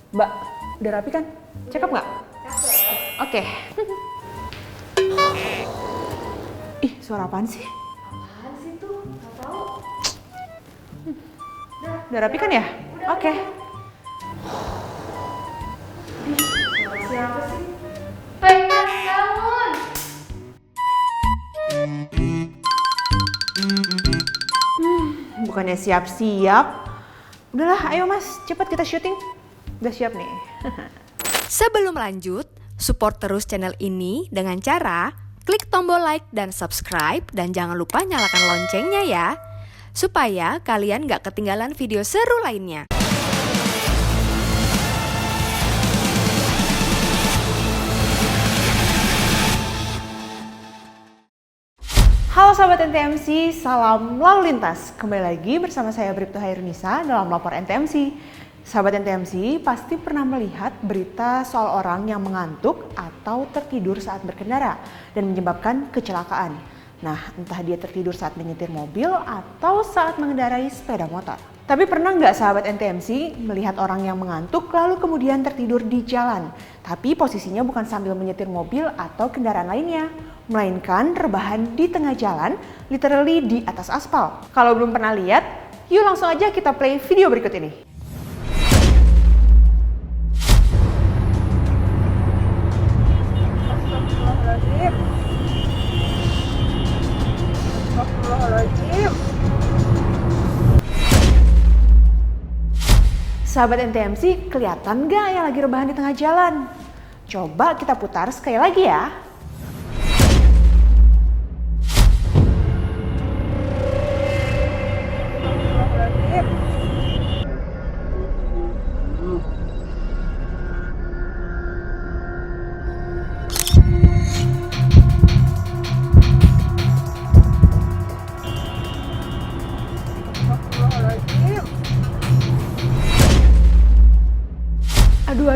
Mbak, udah rapi kan? Cakep nggak? Oke. Ih, suara apaan sih? Apaan sih tuh? Gak tahu. Udah rapi kan ya? Oke. Suara siapa sih? Pengen bangun! Bukannya siap-siap. Udahlah, ayo mas, cepat kita syuting. Udah siap nih. Sebelum lanjut, support terus channel ini dengan cara klik tombol like dan subscribe dan jangan lupa nyalakan loncengnya ya, supaya kalian gak ketinggalan video seru lainnya. Halo sahabat NTMC, salam lalu lintas. Kembali lagi bersama saya Bribtu Hairunisa dalam Lapor NTMC. Sahabat NTMC pasti pernah melihat berita soal orang yang mengantuk atau tertidur saat berkendara dan menyebabkan kecelakaan. Nah, entah dia tertidur saat menyetir mobil atau saat mengendarai sepeda motor. Tapi pernah nggak sahabat NTMC melihat orang yang mengantuk lalu kemudian tertidur di jalan, tapi posisinya bukan sambil menyetir mobil atau kendaraan lainnya, melainkan rebahan di tengah jalan, literally di atas aspal. Kalau belum pernah lihat, yuk langsung aja kita play video berikut ini. Astagfirullahaladzim. Astagfirullahaladzim. Sahabat NTMC, kelihatan nggak yang lagi rebahan di tengah jalan? Coba kita putar sekali lagi ya.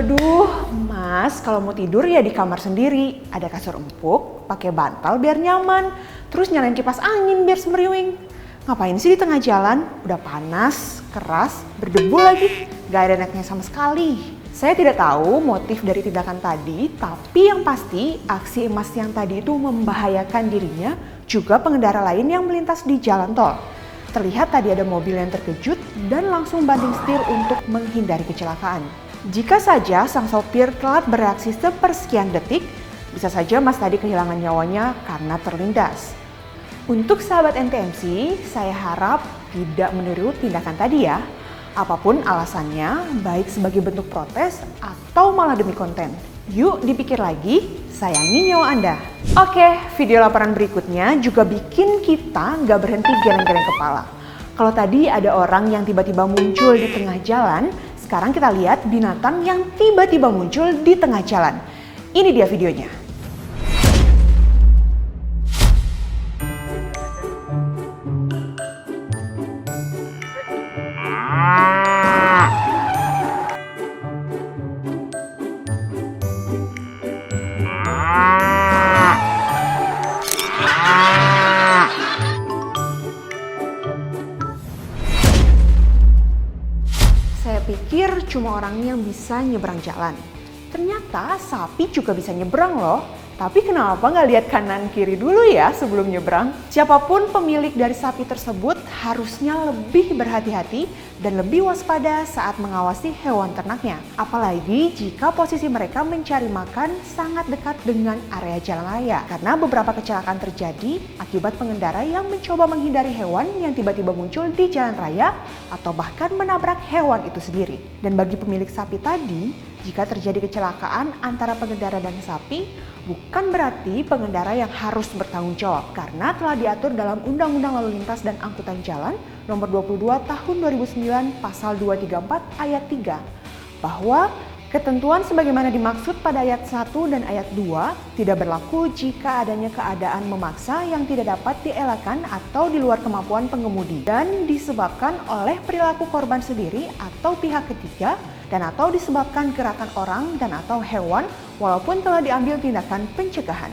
Aduh, mas, kalau mau tidur ya di kamar sendiri. Ada kasur empuk, pakai bantal biar nyaman. Terus nyalain kipas angin biar semriwing. Ngapain sih di tengah jalan? Udah panas, keras, berdebu lagi. Gak ada enaknya sama sekali. Saya tidak tahu motif dari tindakan tadi, tapi yang pasti aksi emas yang tadi itu membahayakan dirinya, juga pengendara lain yang melintas di jalan tol. Terlihat tadi ada mobil yang terkejut dan langsung banting setir untuk menghindari kecelakaan. Jika saja sang sopir telat bereaksi sepersekian detik, bisa saja mas tadi kehilangan nyawanya karena terlindas. Untuk sahabat NTMC, saya harap tidak meniru tindakan tadi ya. Apapun alasannya, baik sebagai bentuk protes atau malah demi konten. Yuk dipikir lagi, sayangi nyawa Anda. Oke, video laporan berikutnya juga bikin kita nggak berhenti geleng-geleng kepala. Kalau tadi ada orang yang tiba-tiba muncul di tengah jalan, sekarang kita lihat binatang yang tiba-tiba muncul di tengah jalan. Ini dia videonya. Saya pikir cuma orang yang bisa nyebrang jalan. Ternyata sapi juga bisa nyebrang loh. Tapi kenapa nggak lihat kanan kiri dulu ya sebelum nyebrang? Siapapun pemilik dari sapi tersebut harusnya lebih berhati-hati dan lebih waspada saat mengawasi hewan ternaknya. Apalagi jika posisi mereka mencari makan sangat dekat dengan area jalan raya. Karena beberapa kecelakaan terjadi akibat pengendara yang mencoba menghindari hewan yang tiba-tiba muncul di jalan raya atau bahkan menabrak hewan itu sendiri. Dan bagi pemilik sapi tadi, jika terjadi kecelakaan antara pengendara dan sapi, bukan berarti pengendara yang harus bertanggung jawab karena telah diatur dalam Undang-Undang Lalu Lintas dan Angkutan Jalan Nomor 22 Tahun 2009 Pasal 234 Ayat 3 bahwa ketentuan sebagaimana dimaksud pada ayat 1 dan ayat 2 tidak berlaku jika adanya keadaan memaksa yang tidak dapat dielakkan atau di luar kemampuan pengemudi dan disebabkan oleh perilaku korban sendiri atau pihak ketiga dan atau disebabkan gerakan orang dan atau hewan walaupun telah diambil tindakan pencegahan.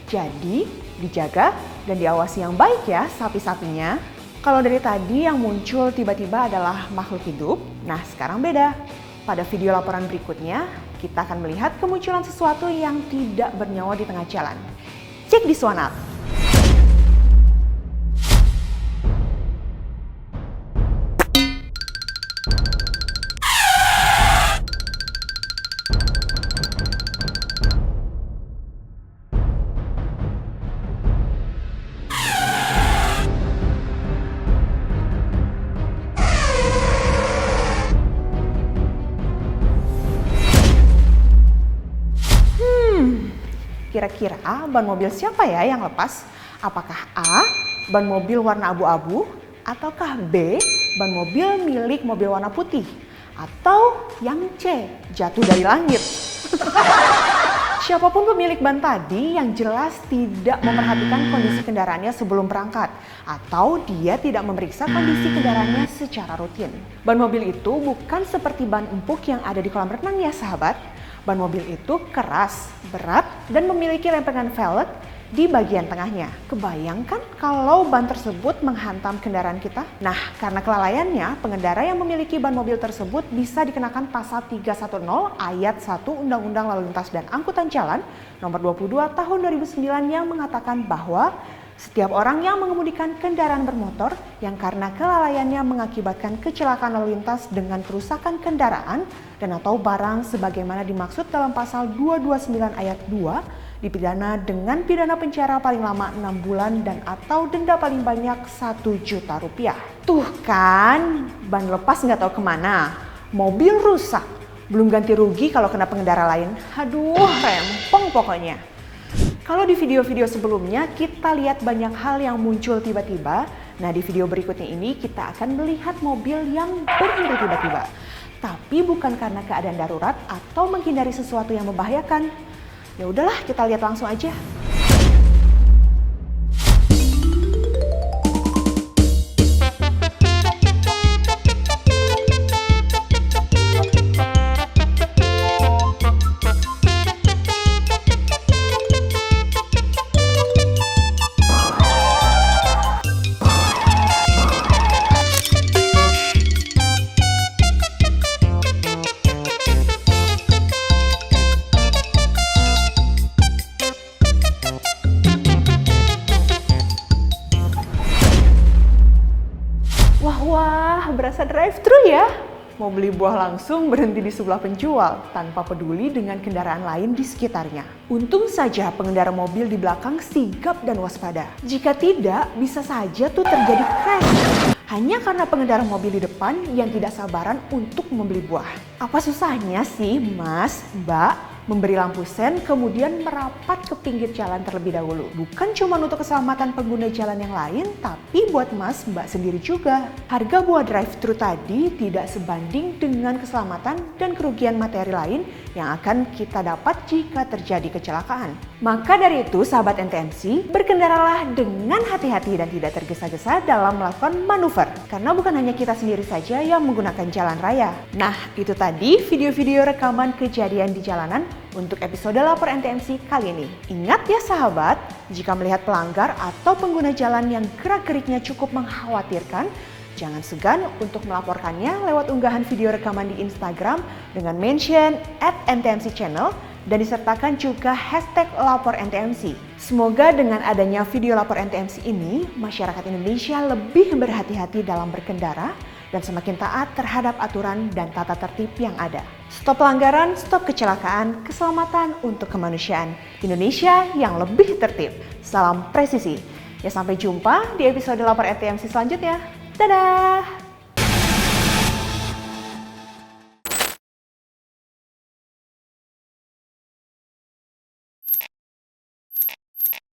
Jadi dijaga dan diawasi yang baik ya sapi-sapinya. Kalau dari tadi yang muncul tiba-tiba adalah makhluk hidup, nah sekarang beda. Pada video laporan berikutnya, kita akan melihat kemunculan sesuatu yang tidak bernyawa di tengah jalan. Check this one out. Kira-kira ban mobil siapa ya yang lepas? Apakah A, ban mobil warna abu-abu? Ataukah B, ban mobil milik mobil warna putih? Atau yang C, jatuh dari langit? Siapapun pemilik ban tadi yang jelas tidak memperhatikan kondisi kendaraannya sebelum berangkat. Atau dia tidak memeriksa kondisi kendaraannya secara rutin. Ban mobil itu bukan seperti ban empuk yang ada di kolam renang ya sahabat. Ban mobil itu keras, berat, dan memiliki lempengan velg di bagian tengahnya. Kebayangkan kalau ban tersebut menghantam kendaraan kita? Nah, karena kelalaiannya, pengendara yang memiliki ban mobil tersebut bisa dikenakan pasal 310 ayat 1 Undang-Undang Lalu Lintas dan Angkutan Jalan nomor 22 tahun 2009 yang mengatakan bahwa setiap orang yang mengemudikan kendaraan bermotor yang karena kelalaiannya mengakibatkan kecelakaan lalu lintas dengan kerusakan kendaraan dan atau barang sebagaimana dimaksud dalam pasal 229 ayat 2 dipidana dengan pidana penjara paling lama 6 bulan dan atau denda paling banyak 1 juta rupiah. Tuh kan, ban lepas nggak tahu kemana, mobil rusak, belum ganti rugi kalau kena pengendara lain. Aduh, rempong pokoknya. Kalau di video-video sebelumnya kita lihat banyak hal yang muncul tiba-tiba. Nah, di video berikutnya ini kita akan melihat mobil yang berhenti tiba-tiba. Tapi bukan karena keadaan darurat atau menghindari sesuatu yang membahayakan. Ya udahlah, kita lihat langsung aja. Wah, berasa drive-thru ya. Mau beli buah langsung berhenti di sebelah penjual tanpa peduli dengan kendaraan lain di sekitarnya. Untung saja pengendara mobil di belakang sigap dan waspada. Jika tidak, bisa saja tuh terjadi crash. Hanya karena pengendara mobil di depan yang tidak sabaran untuk membeli buah. Apa susahnya sih Mas, Mbak, memberi lampu sen kemudian merapat ke pinggir jalan terlebih dahulu? Bukan cuma untuk keselamatan pengguna jalan yang lain, tapi buat Mas, Mbak sendiri juga. Harga buah drive-thru tadi tidak sebanding dengan keselamatan dan kerugian materi lain yang akan kita dapat jika terjadi kecelakaan. Maka dari itu, sahabat NTMC, berkendaralah dengan hati-hati dan tidak tergesa-gesa dalam melakukan manuver. Karena bukan hanya kita sendiri saja yang menggunakan jalan raya. Nah, itu tadi video-video rekaman kejadian di jalanan untuk episode Lapor NTMC kali ini. Ingat ya sahabat, jika melihat pelanggar atau pengguna jalan yang gerak-geriknya cukup mengkhawatirkan, jangan segan untuk melaporkannya lewat unggahan video rekaman di Instagram dengan mention @ntmcchannel dan disertakan juga hashtag Lapor NTMC. Semoga dengan adanya video Lapor NTMC ini, masyarakat Indonesia lebih berhati-hati dalam berkendara dan semakin taat terhadap aturan dan tata tertib yang ada. Stop pelanggaran, stop kecelakaan, keselamatan untuk kemanusiaan. Indonesia yang lebih tertib. Salam presisi. Ya sampai jumpa di episode Lapor NTMC selanjutnya. Dadah!